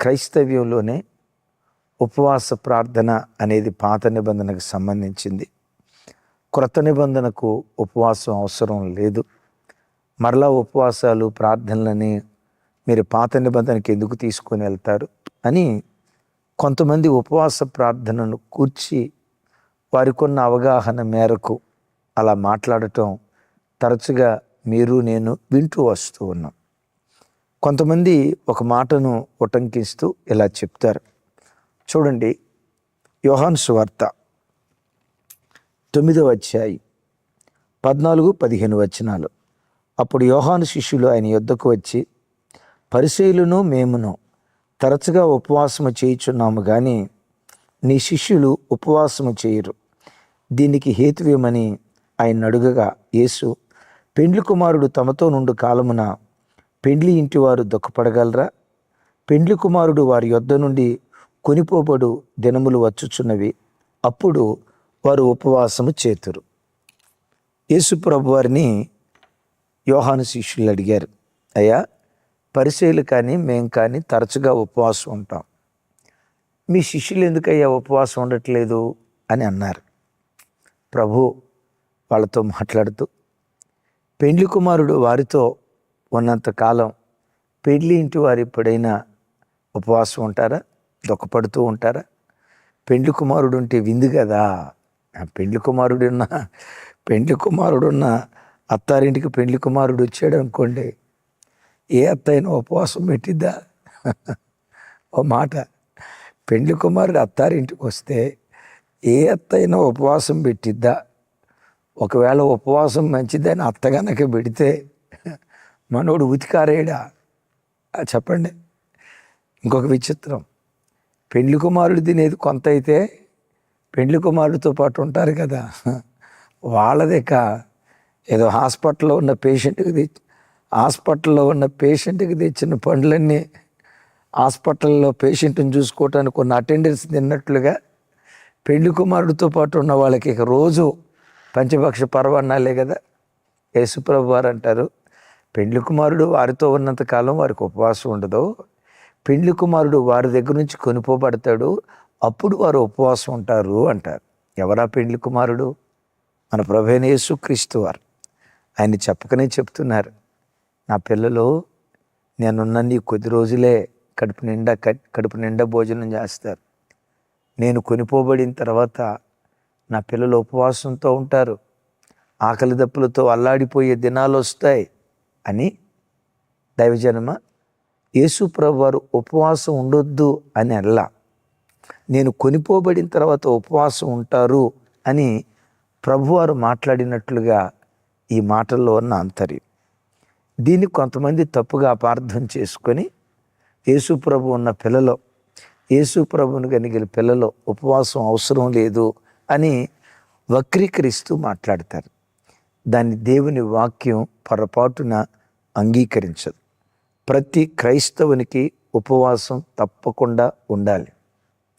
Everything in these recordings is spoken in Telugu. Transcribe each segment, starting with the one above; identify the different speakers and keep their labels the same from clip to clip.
Speaker 1: క్రైస్తవ్యంలోనే ఉపవాస ప్రార్థన అనేది పాత నిబంధనకు సంబంధించింది. క్రొత్త నిబంధనకు ఉపవాసం అవసరం లేదు. మరలా ఉపవాసాలు ప్రార్థనలని మీరు పాత నిబంధనకి ఎందుకు తీసుకొని వెళ్తారు అని కొంతమంది ఉపవాస ప్రార్థనను కూర్చి వారికున్న అవగాహన మేరకు అలా మాట్లాడటం తరచుగా మీరు నేను వింటూ వస్తూ ఉన్నాం. కొంతమంది ఒక మాటను ఉటంకిస్తూ ఇలా చెప్తారు. చూడండి, యోహాను సువార్త 9వ అధ్యాయం 14-15 వచనాలు. అప్పుడు యోహాను శిష్యులు ఆయన యొద్దకు వచ్చి, పరిసయ్యులను మేమును తరచుగా ఉపవాసము చేయుచున్నాము కానీ నీ శిష్యులు ఉపవాసము చేయరు, దీనికి హేతువేమని ఆయన అడుగగా, యేసు, పెండ్లి కుమారుడు తమతో నుండు కాలమున పెండ్లి ఇంటి వారు దుఃఖపడగలరా? పెండ్లి కుమారుడు వారి యొద్ద నుండి కొనిపోబడు దినములు వచ్చుచున్నవి, అప్పుడు వారు ఉపవాసము చేతురు. యేసు ప్రభు వారిని యోహాను శిష్యులు అడిగారు, అయ్యా, పరిసయ్యులు కానీ మేము కానీ తరచుగా ఉపవాసం ఉంటాం, మీ శిష్యులు ఎందుకయ్యా ఉపవాసం ఉండట్లేదు అని అన్నారు. ప్రభు వాళ్ళతో మాట్లాడుతూ, పెండ్లి కుమారుడు వారితో ఉన్నంతకాలం పెండ్లి ఇంటి వారు ఎప్పుడైనా ఉపవాసం ఉంటారా? దుఃఖపడుతూ ఉంటారా? పెండ్లి కుమారుడు ఉంటే విందు కదా. పెండ్లి కుమారుడున్న అత్తారింటికి పెండ్లి కుమారుడు వచ్చాడు అనుకోండి, ఏ అత్తైనా ఉపవాసం పెట్టిద్దా? ఓ మాట, పెండ్లి కుమారుడు అత్తారింటికి వస్తే ఏ అత్తైనా ఉపవాసం పెట్టిద్దా? ఒకవేళ ఉపవాసం మంచిదని అత్త గనక పెడితే మనోడు ఉతికారేడా? చెప్పండి. ఇంకొక విచిత్రం, పెండ్లి కుమారుడు తినేది కొంత అయితే పెండ్లి కుమారుడితో పాటు ఉంటారు కదా, వాళ్ళదేక ఏదో హాస్పిటల్లో ఉన్న పేషెంట్కి తెచ్చిన పండ్లన్నీ హాస్పిటల్లో పేషెంట్ని చూసుకోవటానికి కొన్ని అటెండెన్స్ తిన్నట్లుగా పెండ్లి కుమారుడితో పాటు ఉన్న వాళ్ళకి ఇక రోజు పంచభక్ష పరవాన్నాలే కదా. యేసుప్రభు వారు అంటారు, పెండ్లి కుమారుడు వారితో ఉన్నంతకాలం వారికి ఉపవాసం ఉండదు, పెండ్లి కుమారుడు వారి దగ్గర నుంచి కొనిపోబడతాడు, అప్పుడు వారు ఉపవాసం ఉంటారు అంటారు. ఎవరా పెండ్లి కుమారుడు? మన ప్రభువైన యేసుక్రీస్తు వారు. ఆయన చెప్పకనే చెప్తున్నారు, నా పిల్లలు, నేనున్న నీ కొద్ది రోజులే కడుపు నిండా భోజనం చేస్తారు, నేను కొనిపోబడిన తర్వాత నా పిల్లలు ఉపవాసంతో ఉంటారు, ఆకలి దప్పులతో అల్లాడిపోయే దినాలు వస్తాయి అని. దైవజనమ, యేసు ప్రభు వారు ఉపవాసం ఉండొద్దు అని అల్లా, నేను కొనిపోబడిన తర్వాత ఉపవాసం ఉంటారు అని ప్రభువారు మాట్లాడినట్లుగా ఈ మాటల్లో ఉన్న అంతర్యం. దీన్ని కొంతమంది తప్పుగా అపార్థం చేసుకొని యేసు ప్రభు ఉన్న పిల్లలు, యేసు ప్రభువుని కలిగిన పిల్లలు ఉపవాసం అవసరం లేదు అని వక్రీకరిస్తూ మాట్లాడతారు. దాన్ని దేవుని వాక్యం పొరపాటున అంగీకరించదు. ప్రతి క్రైస్తవునికి ఉపవాసం తప్పకుండా ఉండాలి.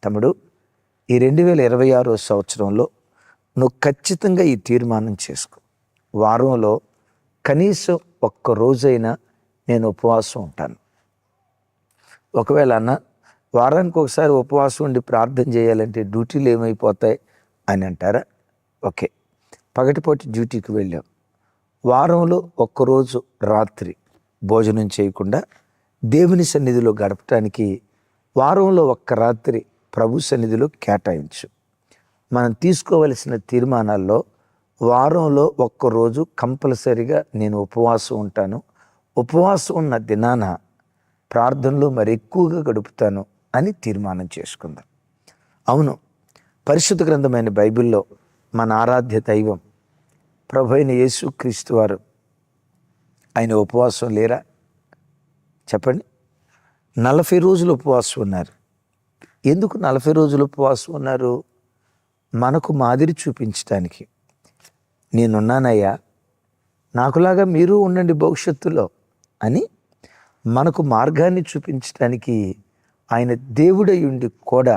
Speaker 1: తమ్ముడు, ఈ 2026 సంవత్సరంలో నువ్వు ఖచ్చితంగా ఈ తీర్మానం చేసుకో. వారంలో కనీసం ఒక్క రోజైనా నేను ఉపవాసం ఉంటాను. ఒకవేళ అన్న వారానికి ఒకసారి ఉపవాసం ఉండి ప్రార్థన చేయాలంటే డ్యూటీలు ఏమైపోతాయి అని అంటారా? ఓకే, పగటిపూట డ్యూటీకి వెళ్ళాం, వారంలో ఒక్కరోజు రాత్రి భోజనం చేయకుండా దేవుని సన్నిధిలో గడపటానికి వారంలో ఒక్క రాత్రి ప్రభు సన్నిధిలో కేటాయించు. మనం తీసుకోవలసిన తీర్మానాల్లో వారంలో ఒక్కరోజు కంపల్సరిగా నేను ఉపవాసం ఉంటాను, ఉపవాసం ఉన్న దినాన ప్రార్థనలో మరి ఎక్కువగా గడుపుతాను అని తీర్మానం చేసుకుందాం. అవును, పరిశుద్ధ గ్రంథమైన బైబిల్లో మన ఆరాధ్య దైవం ప్రభువైన యేసుక్రీస్తు వారు, ఆయన ఉపవాసం లేరా? చెప్పండి. 40 రోజులు ఉపవాసం ఉన్నారు. ఎందుకు 40 రోజులు ఉపవాసం ఉన్నారు? మనకు మాదిరి చూపించడానికి, నేనున్నానయ్యా, నాకులాగా మీరు ఉండండి భవిష్యత్తులో అని మనకు మార్గాన్ని చూపించడానికి ఆయన దేవుడై ఉండి కూడా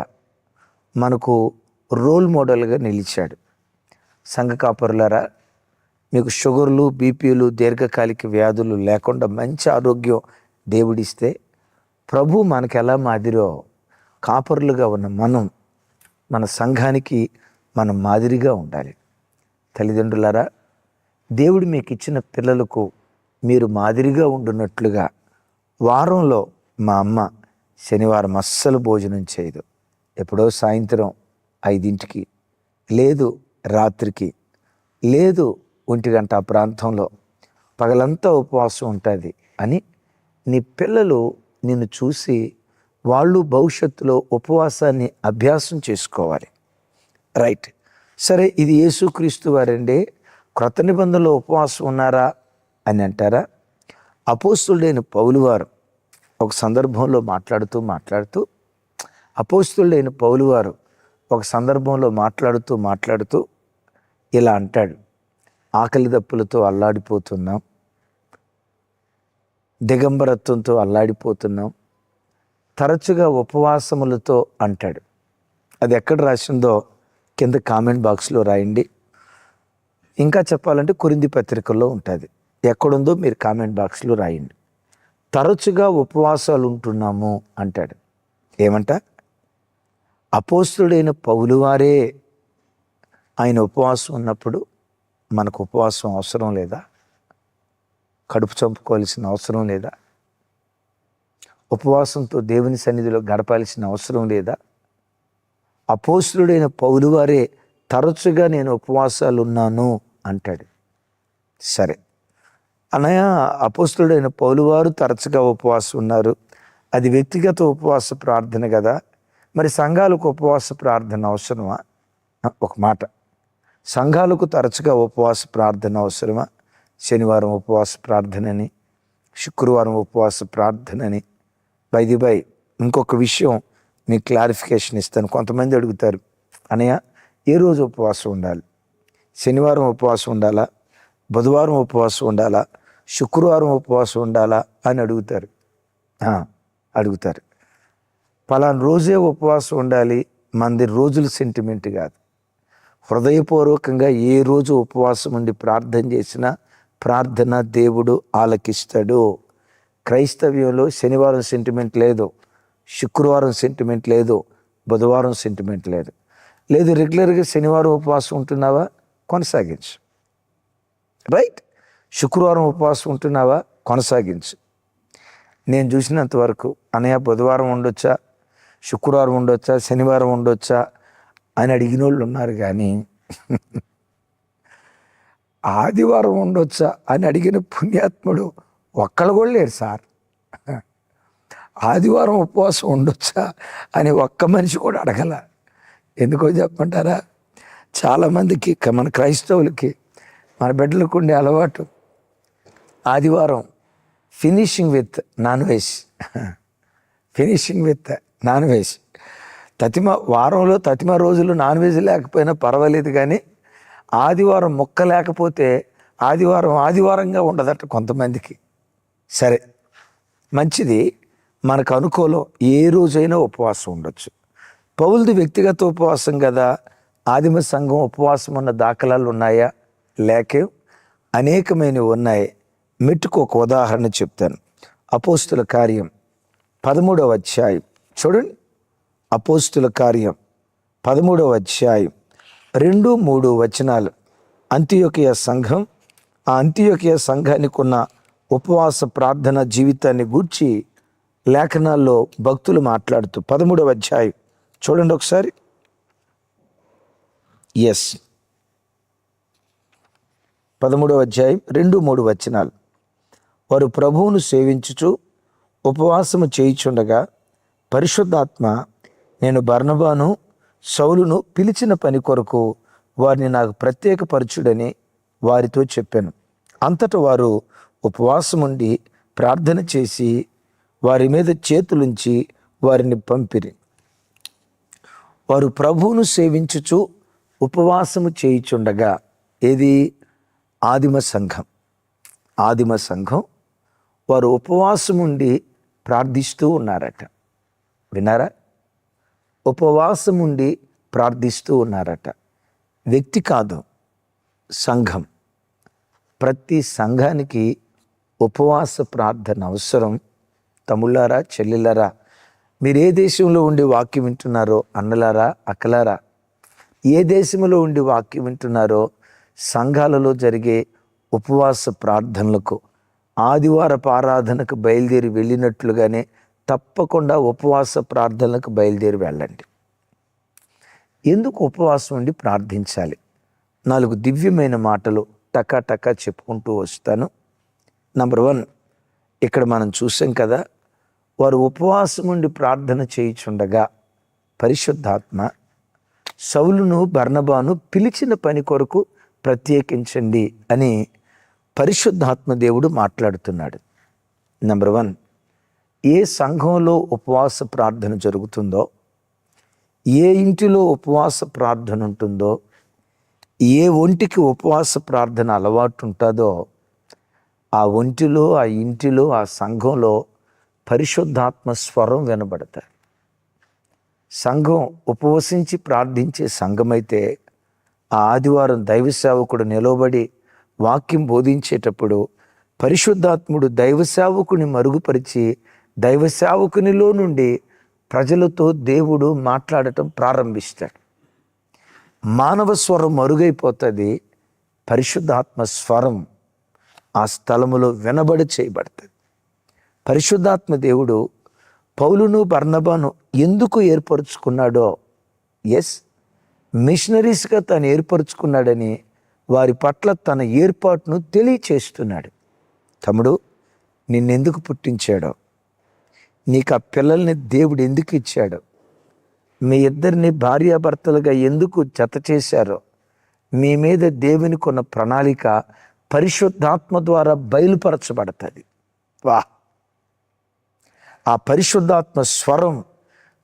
Speaker 1: మనకు రోల్ మోడల్గా నిలిచాడు. సంఘ కాపరులారా, మీకు షుగర్లు, బీపీలు, దీర్ఘకాలిక వ్యాధులు లేకుండా మంచి ఆరోగ్యం దేవుడిస్తే ప్రభు మనకు ఎలా మాదిరో కాపరులుగా ఉన్న మనం మన సంఘానికి మనం మాదిరిగా ఉండాలి. తల్లిదండ్రులారా, దేవుడు మీకు ఇచ్చిన పిల్లలకు మీరు మాదిరిగా ఉండున్నట్లుగా వారంలో మా అమ్మ శనివారం అస్సలు భోజనం చేయదు. ఎప్పుడో సాయంత్రం 5ంటికి, లేదు రాత్రికి, లేదు 1 గంట ఆ ప్రాంతంలో పగలంతా ఉపవాసం ఉంటుంది అని నీ పిల్లలు నిన్ను చూసి వాళ్ళు భవిష్యత్తులో ఉపవాసాన్ని అభ్యాసం చేసుకోవాలి. రైట్, సరే, ఇది యేసుక్రీస్తు వారండే క్రొత్త నిబంధనలో ఉపవాసం ఉన్నారా అని అంటారా? అపోస్తులుడైన పౌలు వారు ఒక సందర్భంలో మాట్లాడుతూ అపోస్తులుడైన పౌలు వారు ఒక సందర్భంలో మాట్లాడుతూ ఇలా అంటాడు, ఆకలి దప్పులతో అల్లాడిపోతున్నాం, దిగంబరత్వంతో అల్లాడిపోతున్నాం, తరచుగా ఉపవాసములతో అంటాడు. అది ఎక్కడ రాసిందో కింద కామెంట్ బాక్స్లో రాయండి. ఇంకా చెప్పాలంటే కొరింథీ పత్రికల్లో ఉంటుంది. ఎక్కడుందో మీరు కామెంట్ బాక్స్లో రాయండి. తరచుగా ఉపవాసాలు ఉంటున్నాము అంటాడు. ఏమంట? అపోస్తులుడైన పౌలు వారే ఆయన ఉపవాసం ఉన్నప్పుడు మనకు ఉపవాసం అవసరం లేదా? కడుపు చంపుకోవాల్సిన అవసరం లేదా? ఉపవాసంతో దేవుని సన్నిధిలో గడపాల్సిన అవసరం లేదా? అపోస్తులుడైన పౌలు వారే తరచుగా నేను ఉపవాసాలు ఉన్నాను అంటాడు. సరే అన్నయ్య, అపోస్తులుడైన పౌలు వారు తరచుగా ఉపవాసం ఉన్నారు, అది వ్యక్తిగత ఉపవాస ప్రార్థన కదా, మరి సంఘాలకు ఉపవాస ప్రార్థన అవసరమా? ఒక మాట, సంఘాలకు తరచుగా ఉపవాస ప్రార్థన అవసరమా? శనివారం ఉపవాస ప్రార్థనని, శుక్రవారం ఉపవాస ప్రార్థనని. బై ఇంకొక విషయం మీకు క్లారిఫికేషన్ ఇస్తాను. కొంతమంది అడుగుతారు, అన్నయ్య ఏ రోజు ఉపవాసం ఉండాలి? శనివారం ఉపవాసం ఉండాలా, బుధవారం ఉపవాసం ఉండాలా, శుక్రవారం ఉపవాసం ఉండాలా అని అడుగుతారు. పలానా రోజే ఉపవాసం ఉండాలి, మనది రోజుల సెంటిమెంట్ కాదు. హృదయపూర్వకంగా ఏ రోజు ఉపవాసం ఉండి ప్రార్థన చేసినా ప్రార్థన దేవుడు ఆలకిస్తాడు. క్రైస్తవ్యంలో శనివారం సెంటిమెంట్ లేదు, శుక్రవారం సెంటిమెంట్ లేదు, బుధవారం సెంటిమెంట్ లేదు. రెగ్యులర్గా శనివారం ఉపవాసం ఉంటున్నావా? కొనసాగించు. రైట్, శుక్రవారం ఉపవాసం ఉంటున్నావా? కొనసాగించు. నేను చూసినంత వరకు అన్నయ్య బుధవారం ఉండొచ్చా, శుక్రవారం ఉండొచ్చా, శనివారం ఉండొచ్చా అని అడిగిన వాళ్ళు ఉన్నారు, కానీ ఆదివారం ఉండొచ్చా అని అడిగిన పుణ్యాత్ముడు ఒక్కళ్ళు కూడా లేరు సార్. ఆదివారం ఉపవాసం ఉండొచ్చా అని ఒక్క మనిషి కూడా అడగల. ఎందుకో చెప్పంటారా? చాలామందికి, మన క్రైస్తవులకి, మన బిడ్డలకు ఉండే అలవాటు ఆదివారం ఫినిషింగ్ విత్ నాన్ వెజ్. వారంలో తతిమ రోజులు నాన్ వెజ్ లేకపోయినా పర్వాలేదు, కానీ ఆదివారం మొక్క లేకపోతే ఆదివారంగా ఉండదట కొంతమందికి. సరే, మంచిది, మనకు అనుకూలం, ఏ రోజైనా ఉపవాసం ఉండొచ్చు. పౌలుది వ్యక్తిగత ఉపవాసం కదా, ఆదిమ సంఘం ఉపవాసం ఉన్న దాఖలాలు ఉన్నాయా? లేకే, అనేకమైనవి ఉన్నాయి. మెట్టుకు ఒక ఉదాహరణ చెప్తాను. అపోస్తుల కార్యం 13వ అధ్యాయం చూడండి. అపోస్తుల కార్యం 13వ అధ్యాయం 2-3 వచనాలు. అంతియోకియ సంఘం, ఆ అంతియోకియ సంఘానికి ఉన్న ఉపవాస ప్రార్థన జీవితాన్ని గూర్చి లేఖనాల్లో భక్తులు మాట్లాడుతూ 13వ అధ్యాయం చూడండి ఒకసారి. 13వ అధ్యాయం 2-3 వచనాలు. వారు ప్రభువును సేవించుచు ఉపవాసము చేయుచుండగా పరిశుద్ధాత్మ, నేను బర్నబాను సౌలును పిలిచిన పని కొరకు వారిని నాకు ప్రత్యేకపరచుడని వారితో చెప్పాను. అంతటా వారు ఉపవాసముండి ప్రార్థన చేసి వారి మీద చేతులుంచి వారిని పంపిరి. వారు ప్రభువును సేవించుచు ఉపవాసము చేయుచుండగా, ఏది? ఆదిమ సంఘం వారు ఉపవాసముండి ప్రార్థిస్తూ ఉన్నారట. విన్నారా? ఉపవాసముండి ప్రార్థిస్తూ ఉన్నారట. వ్యక్తి కాదు, సంఘం. ప్రతి సంఘానికి ఉపవాస ప్రార్థన అవసరం. తమ్ముళ్ళారా, చెల్లెళ్ళారా, మీరు ఏ దేశంలో ఉండి వాక్యం వింటున్నారో, అన్నలారా, అక్కలారా, ఏ దేశంలో ఉండి వాక్యం వింటున్నారో, సంఘాలలో జరిగే ఉపవాస ప్రార్థనలకు, ఆదివారపు ఆరాధనకు బయలుదేరి వెళ్ళినట్లుగానే తప్పకుండా ఉపవాస ప్రార్థనలకు బయలుదేరి వెళ్ళండి. ఎందుకు ఉపవాసం ఉండి ప్రార్థించాలి? 4 దివ్యమైన మాటలు టకా చెప్పుకుంటూ వస్తాను. నంబర్ 1, ఇక్కడ మనం చూసాం కదా, వారు ఉపవాసం ఉండి ప్రార్థన చేయుచుండగా పరిశుద్ధాత్మ సౌలును బర్నబాను పిలిచిన పని కొరకు ప్రత్యేకించండి అని పరిశుద్ధాత్మ దేవుడు మాట్లాడుతున్నాడు. నంబర్ 1, ఏ సంఘంలో ఉపవాస ప్రార్థన జరుగుతుందో, ఏ ఇంటిలో ఉపవాస ప్రార్థన ఉంటుందో, ఏ ఒంటికి ఉపవాస ప్రార్థన అలవాటు ఉంటుందో, ఆ ఒంటిలో, ఆ ఇంటిలో, ఆ సంఘంలో పరిశుద్ధాత్మ స్వరం వినబడతాయి. సంఘం ఉపవసించి ప్రార్థించే సంఘమైతే ఆ ఆదివారం దైవ సేవకుడు నిలబడి వాక్యం బోధించేటప్పుడు పరిశుద్ధాత్ముడు దైవ సేవకుని మరుగుపరిచి దైవ సేవకునిలో నుండి ప్రజలతో దేవుడు మాట్లాడటం ప్రారంభిస్తాడు. మానవ స్వరం మరుగైపోతుంది, పరిశుద్ధాత్మ స్వరం ఆ స్థలములో వినబడి చేయబడుతుంది. పరిశుద్ధాత్మ దేవుడు పౌలును బర్నబాను ఎందుకు ఏర్పరచుకున్నాడో, మిషనరీస్గా తను ఏర్పరచుకున్నాడని వారి పట్ల తన ఏర్పాటును తెలియచేస్తున్నాడు. తమ్ముడు, నిన్నెందుకు పుట్టించాడో, నీకు ఆ పిల్లల్ని దేవుడు ఎందుకు ఇచ్చాడో, మీ ఇద్దరిని భార్యాభర్తలుగా ఎందుకు జత చేశారో, మీ మీద దేవునికి ఉన్న ప్రణాళిక పరిశుద్ధాత్మ ద్వారా బయలుపరచబడుతుంది. ఆ పరిశుద్ధాత్మ స్వరం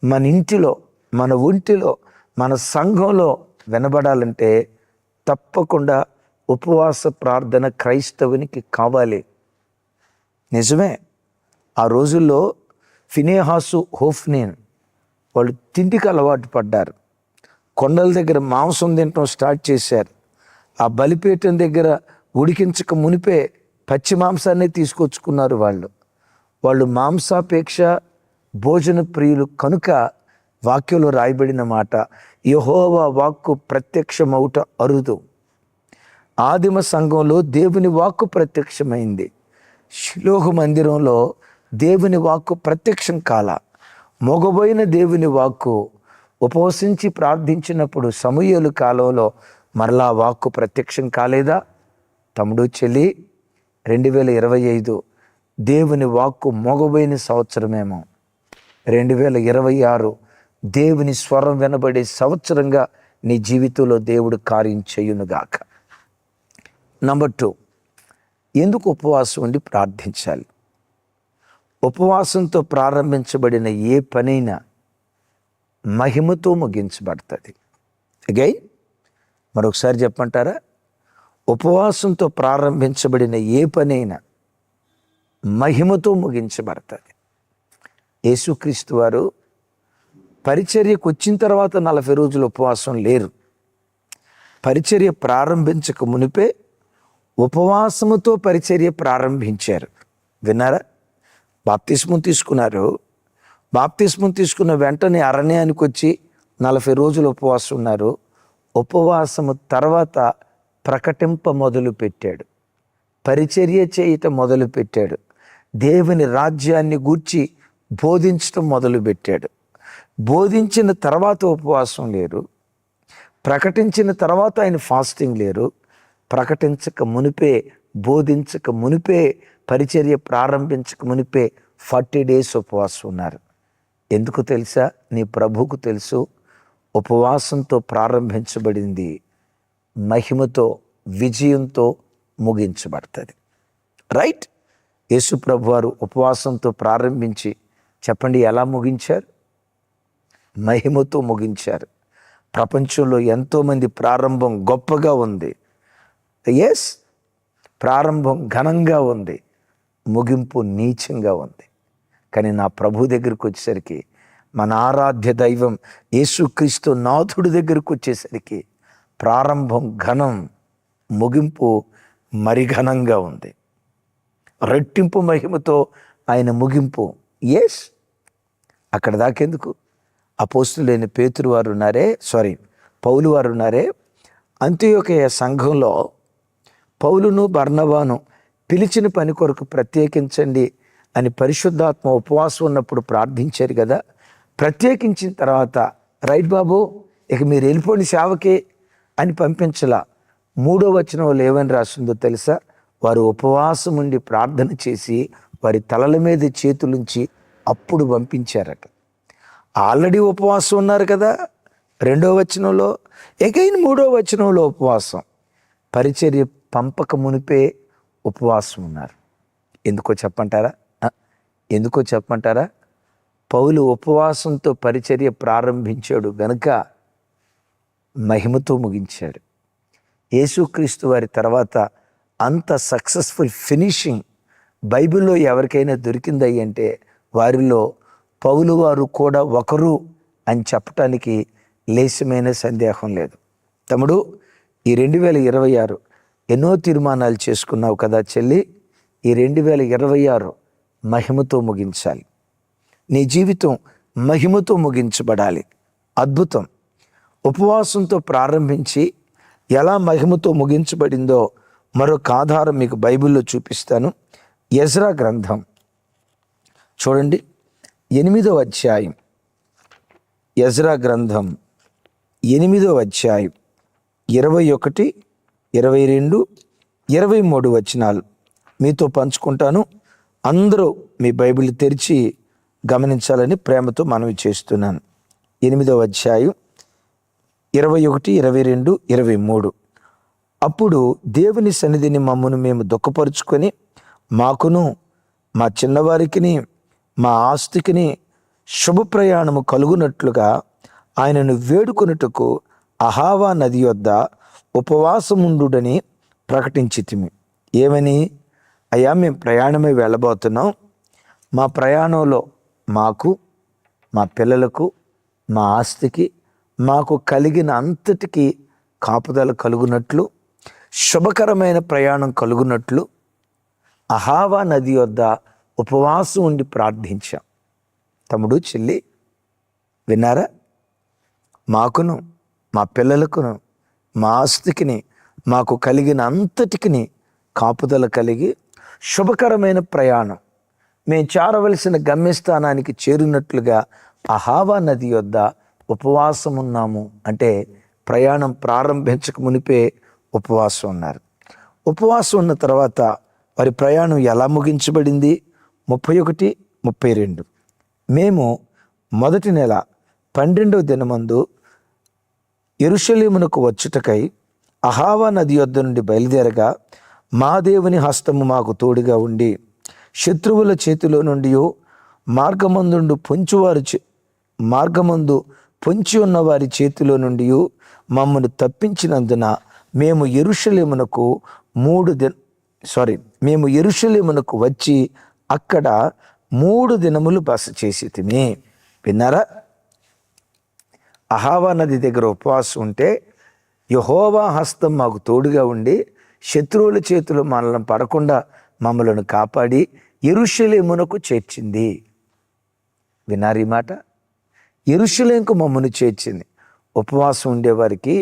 Speaker 1: మన ఇంటిలో, మన ఒంటిలో, మన సంఘంలో వినబడాలంటే తప్పకుండా ఉపవాస ప్రార్థన క్రైస్తవునికి కావాలి. నిజమే, ఆ రోజుల్లో ఫినేహాసు, హోఫ్నీన్ వాళ్ళు తిండికి అలవాటు పడ్డారు. కొండల దగ్గర మాంసం తినటం స్టార్ట్ చేశారు. ఆ బలిపీఠం దగ్గర ఉడికించక మునిపే పచ్చి మాంసాన్ని తీసుకొచ్చుకున్నారు. వాళ్ళు మాంసాపేక్ష భోజన ప్రియులు కనుక వాక్యంలో రాయబడిన మాట, యెహోవా వాక్కు ప్రత్యక్షమవుట అరుదు. ఆదిమ సంఘంలో దేవుని వాక్కు ప్రత్యక్షమైంది. షిలోహు మందిరంలో దేవుని వాక్కు ప్రత్యక్షం కాల. మొగబోయిన దేవుని వాక్కు ఉపవసించి ప్రార్థించినప్పుడు సమూయేలు కాలంలో మరలా వాక్కు ప్రత్యక్షం కాలేదా? తమ్ముడు, చెల్లి, 2025 దేవుని వాక్కు మొగబోయిన సంవత్సరమేమో. 2026 దేవుని స్వరం వినబడే సంవత్సరంగా నీ జీవితంలో దేవుడు కార్యం చేయునుగాక. నంబర్ 2, ఎందుకు ఉపవాసం ఉండి ప్రార్థించాలి? ఉపవాసంతో ప్రారంభించబడిన ఏ పనైనా మహిమతో ముగించబడుతుంది. అగైన్ మరొకసారి చెప్పంటారా? ఉపవాసంతో ప్రారంభించబడిన ఏ పనైనా మహిమతో ముగించబడుతుంది. యేసుక్రీస్తు వారు పరిచర్యకు వచ్చిన తర్వాత 40 రోజులు ఉపవాసం లేరు. పరిచర్య ప్రారంభించక మునిపే ఉపవాసముతో పరిచర్య ప్రారంభించారు. విన్నారా? బాప్తిస్మం తీసుకున్నారు. బాప్తిస్మం తీసుకున్న వెంటనే అరణ్యానికి వచ్చి 40 రోజులు ఉపవాసం ఉన్నారు. ఉపవాసము తర్వాత ప్రకటింప మొదలుపెట్టాడు, పరిచర్య చేయటం మొదలుపెట్టాడు, దేవుని రాజ్యాన్ని గూర్చి బోధించటం మొదలుపెట్టాడు. బోధించిన తర్వాత ఉపవాసం లేరు, ప్రకటించిన తర్వాత ఆయన ఫాస్టింగ్ లేరు. ప్రకటించక మునిపే, బోధించక మునిపే, పరిచర్య ప్రారంభించక మునిపే 40 days ఉపవాసం ఉన్నారు. ఎందుకు తెలుసా? నీ ప్రభువుకు తెలుసు. ఉపవాసంతో ప్రారంభించబడింది మహిమతో, విజయంతో ముగించబడుతుంది. రైట్? యేసు ప్రభు వారు ఉపవాసంతో ప్రారంభించి చెప్పండి ఎలా ముగించారు? మహిమతో ముగించారు. ప్రపంచంలో ఎంతోమంది ప్రారంభం గొప్పగా ఉంది, ప్రారంభం ఘనంగా ఉంది, ముగింపు నీచంగా ఉంది. కానీ నా ప్రభు దగ్గరికి వచ్చేసరికి, మన ఆరాధ్య దైవం యేసుక్రీస్తు నాథుడి దగ్గరికి వచ్చేసరికి ప్రారంభం ఘనం, ముగింపు మరి ఘనంగా ఉంది. రెట్టింపు మహిమతో ఆయన ముగింపు ఎస్, అక్కడ దాకెందుకు? అపోస్తులైన పేతురు వారు ఉన్నారే, పౌలు వారు ఉన్నారే, అంతియోకయ సంఘంలో పౌలును బర్నబాను పిలిచిన పని కొరకు ప్రత్యేకించండి అని పరిశుద్ధాత్మ ఉపవాసం ఉన్నప్పుడు ప్రార్థించారు కదా. ప్రత్యేకించిన తర్వాత రైట్ బాబు, ఇక మీరు వెళ్ళిపోండి సేవకి అని పంపించలా. 3వ వచనంలో ఏమని రాసిందో తెలుసా? వారు ఉపవాసం ఉండి ప్రార్థన చేసి వారి తలల మీద చేతులుంచి అప్పుడు పంపించారట. ఆల్రెడీ ఉపవాసం ఉన్నారు కదా 2వ వచనంలో, ఎగైన్ 3వ వచనంలో ఉపవాసం. పరిచర్య పంపక మునిపే ఉపవాసం ఉన్నారు. ఎందుకో చెప్పంటారా? పౌలు ఉపవాసంతో పరిచర్య ప్రారంభించాడు గనుక మహిమతో ముగించాడు. యేసుక్రీస్తు వారి తర్వాత అంత సక్సెస్ఫుల్ ఫినిషింగ్ బైబిల్లో ఎవరికైనా దొరికింది అంటే వారిలో పౌలు వారు కూడా ఒకరు అని చెప్పటానికి లేశమైన సందేహం లేదు. తమ్ముడు, ఈ 2026 ఎన్నో తీర్మానాలు చేసుకున్నావు కదా చెల్లి. ఈ 2026 మహిమతో ముగించాలి. నీ జీవితం మహిమతో ముగించబడాలి. అద్భుతం. ఉపవాసంతో ప్రారంభించి ఎలా మహిమతో ముగించబడిందో మరొక ఆధారం మీకు బైబిల్లో చూపిస్తాను. ఎజ్రా గ్రంథం చూడండి, 8వ అధ్యాయం. ఎజ్రా గ్రంథం 8వ అధ్యాయం 21, 22, 23 వచనాలు మీతో పంచుకుంటాను. అందరూ మీ బైబిల్ తెరిచి గమనించాలని ప్రేమతో మనవి చేస్తున్నాను. 8వ అధ్యాయం 21, 22, 23. అప్పుడు దేవుని సన్నిధిని మమ్మను మేము దుఃఖపరుచుకొని మాకును మా చిన్నవారికిని మా ఆస్తికిని శుభ ప్రయాణము కలుగునట్లుగా ఆయనను వేడుకొనుటకు అహావా నది యొద్ద ఉపవాసముండుడని ప్రకటించితిమి. ఏమని? అయ్యా, మేము ప్రయాణమై వెళ్ళబోతున్నాం. మా ప్రయాణంలో మాకు, మా పిల్లలకు, మా ఆస్తికి, మాకు కలిగిన అంతటికీ కాపుదల కలుగునట్లు, శుభకరమైన ప్రయాణం కలుగునట్లు అహావా నది వద్ద ఉపవాసం ఉండి ప్రార్థించాం. తమ్ముడు, చెల్లి, విన్నారా? మాకును, మా పిల్లలకును, మా ఆస్తికిని, మాకు కలిగిన అంతటికిని కాపుదల కలిగి శుభకరమైన ప్రయాణం మేము చేరవలసిన గమ్యస్థానానికి చేరినట్లుగా అహావా నది యొద్ద ఉపవాసం ఉన్నాము. అంటే ప్రయాణం ప్రారంభించక మునిపే ఉపవాసం ఉన్నారు. ఉపవాసం ఉన్న తర్వాత వారి ప్రయాణం ఎలా ముగించబడింది? 31, 32. మేము మొదటి నెల 12వ దినమందు యెరూషలేమునకు వచ్చుటకై అహావా నది యొద్ద నుండి బయలుదేరగా మా దేవుని హస్తము మాకు తోడుగా ఉండి శత్రువుల చేతిలో నుండి మార్గమందు పొంచి ఉన్న వారి చేతిలో నుండి మమ్మను తప్పించినందున మేము యెరూషలేమునకు వచ్చి అక్కడ 3 దినములు బస చేసి తిని. విన్నారా? అహావా నది దగ్గర ఉపవాసం ఉంటే యెహోవా హస్తం మాకు తోడుగా ఉండి శత్రువుల చేతులు మనల్ని పడకుండా మమ్మలను కాపాడి యెరూషలేమునకు చేర్చింది. విన్నారు ఈ మాట? యెరూషలేముకు మమ్మను చేర్చింది. ఉపవాసం ఉండేవారికి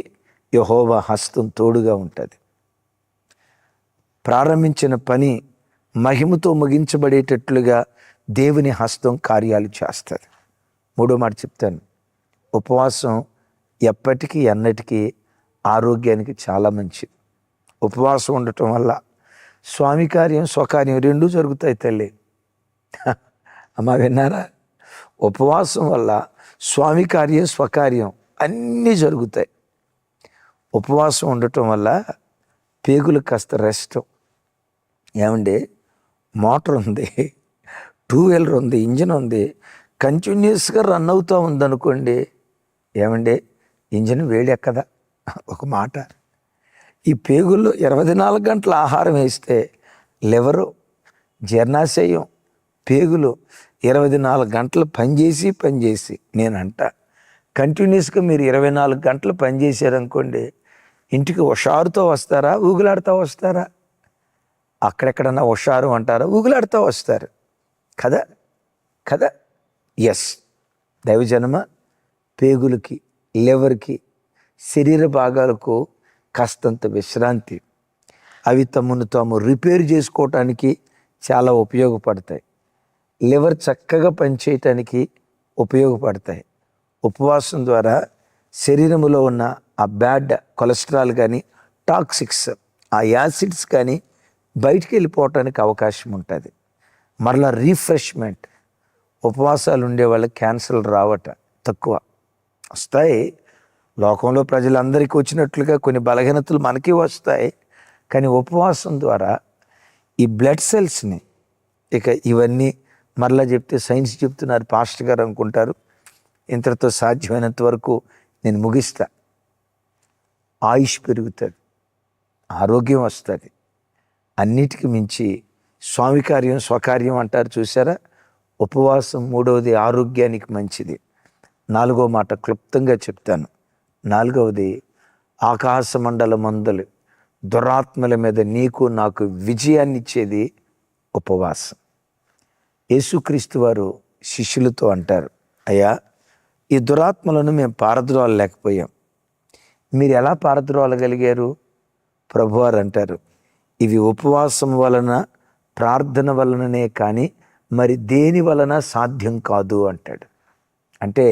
Speaker 1: యెహోవా హస్తం తోడుగా ఉంటుంది. ప్రారంభించిన పని మహిమతో ముగించబడేటట్లుగా దేవుని హస్తం కార్యాలు చేస్తుంది. 3వ మాట చెప్తాను. ఉపవాసం ఎప్పటికీ ఎన్నటికీ ఆరోగ్యానికి చాలా మంచిది. ఉపవాసం ఉండటం వల్ల స్వామి కార్యం, స్వకార్యం 2 జరుగుతాయి తల్లి. అమ్మ, విన్నారా? ఉపవాసం వల్ల స్వామి కార్యం, స్వకార్యం అన్నీ జరుగుతాయి. ఉపవాసం ఉండటం వల్ల పేగులు కాస్త రెస్ట్. ఏమండి, మోటార్ ఉంది, 2 వీలర్ ఉంది, ఇంజిన్ ఉంది, కంటిన్యూస్గా రన్ అవుతూ ఉందనుకోండి, ఏమండి, ఇంజిన్ వేడి ఎక్కదా? ఒక మాట. ఈ పేగుల్లో 24 గంటల ఆహారం వేస్తే లివరు, జీర్ణాశయం, పేగులు 24 గంటలు పనిచేసి నేనంట కంటిన్యూస్గా మీరు 24 గంటలు పనిచేశారనుకోండి, ఇంటికి హుషారుతో వస్తారా, ఊగులాడుతూ వస్తారా? అక్కడెక్కడన్నా హుషారు అంటారా, ఊగులాడుతూ వస్తారు కదా. కదా. ఎస్, దైవజనమ, పేగులకి, లివర్కి, శరీర భాగాలకు కాస్తంత విశ్రాంతి, అవి తమను తాము రిపేర్ చేసుకోవటానికి చాలా ఉపయోగపడతాయి. లివర్ చక్కగా పనిచేయటానికి ఉపయోగపడతాయి. ఉపవాసం ద్వారా శరీరంలో ఉన్న ఆ బ్యాడ్ కొలెస్ట్రాల్ కానీ, టాక్సిక్స్, ఆ యాసిడ్స్ కానీ బయటికి వెళ్ళిపోవటానికి అవకాశం ఉంటుంది. మరలా రీఫ్రెష్మెంట్. ఉపవాసాలు ఉండే వాళ్ళకి క్యాన్సర్లు రావట తక్కువ, వస్తాయి. లోకంలో ప్రజలందరికీ వచ్చినట్లుగా కొన్ని బలహీనతలు మనకి వస్తాయి. కానీ ఉపవాసం ద్వారా ఈ బ్లడ్ సెల్స్ని, ఇక ఇవన్నీ మరలా చెప్తే సైన్స్ చెప్తున్నారు పాస్టర్ గారు అనుకుంటారు, ఇంతటితో సాధ్యమైనంత వరకు నేను ముగిస్తా. ఆయుష్ పెరుగుతుంది, ఆరోగ్యం వస్తుంది. అన్నిటికీ మించి స్వామి కార్యం స్వకార్యం అంటారు చూసారా. ఉపవాసం మూడవది ఆరోగ్యానికి మంచిది. నాలుగో మాట క్లుప్తంగా చెప్తాను. నాలుగవది, ఆకాశ మండలమందలి దురాత్మల మీద నీకు నాకు విజయాన్ని ఇచ్చేది ఉపవాసం. యేసుక్రీస్తు వారు శిష్యులతో అంటారు, అయ్యా, ఈ దురాత్మలను మేము పారద్రోలలేకపోయాం, మీరు ఎలా పారద్రోలగలిగారు? ప్రభువారు అంటారు, ఇవి ఉపవాసం వలన, ప్రార్థన వలననే కానీ మరి దేని వలన సాధ్యం కాదు అంటాడు. అంటే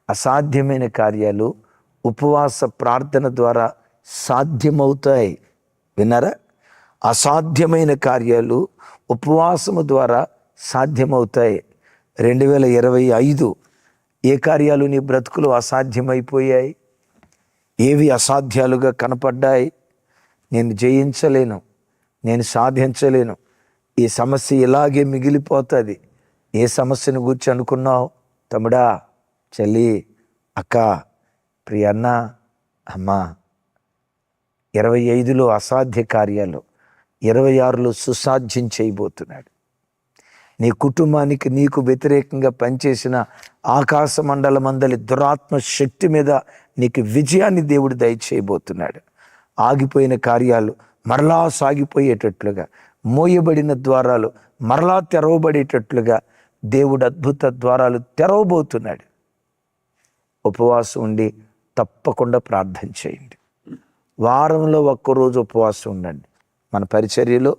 Speaker 1: అసాధ్యమైన కార్యాలు ఉపవాస ప్రార్థన ద్వారా సాధ్యమవుతాయి. విన్నారా? అసాధ్యమైన కార్యాలు ఉపవాసము ద్వారా సాధ్యమవుతాయి. 2025 ఏ కార్యాలు నీ బ్రతుకులు అసాధ్యమైపోయాయి? ఏవి అసాధ్యాలుగా కనపడ్డాయి? నేను జయించలేను, నేను సాధించలేను, ఈ సమస్య ఇలాగే మిగిలిపోతుంది. ఏ సమస్యను గురించి అనుకున్నావు? తమ్ముడా, చెల్లి, అక్క, ప్రియన్న, అమ్మ, 25లో అసాధ్య కార్యాలు 26లో సుసాధ్యం చేయబోతున్నాడు. నీ కుటుంబానికి నీకు వ్యతిరేకంగా పనిచేసిన ఆకాశ మండలమందలి దురాత్మ శక్తి మీద నీకు విజయాన్ని దేవుడు దయచేయబోతున్నాడు. ఆగిపోయిన కార్యాలు మరలా సాగిపోయేటట్లుగా, మోయబడిన ద్వారాలు మరలా తెరవబడేటట్లుగా దేవుడు అద్భుత ద్వారాలు తెరవబోతున్నాడు. ఉపవాసం ఉండి తప్పకుండా ప్రార్థన చేయండి. వారంలో ఒక్కరోజు ఉపవాసం ఉండండి. మన పరిచర్యలో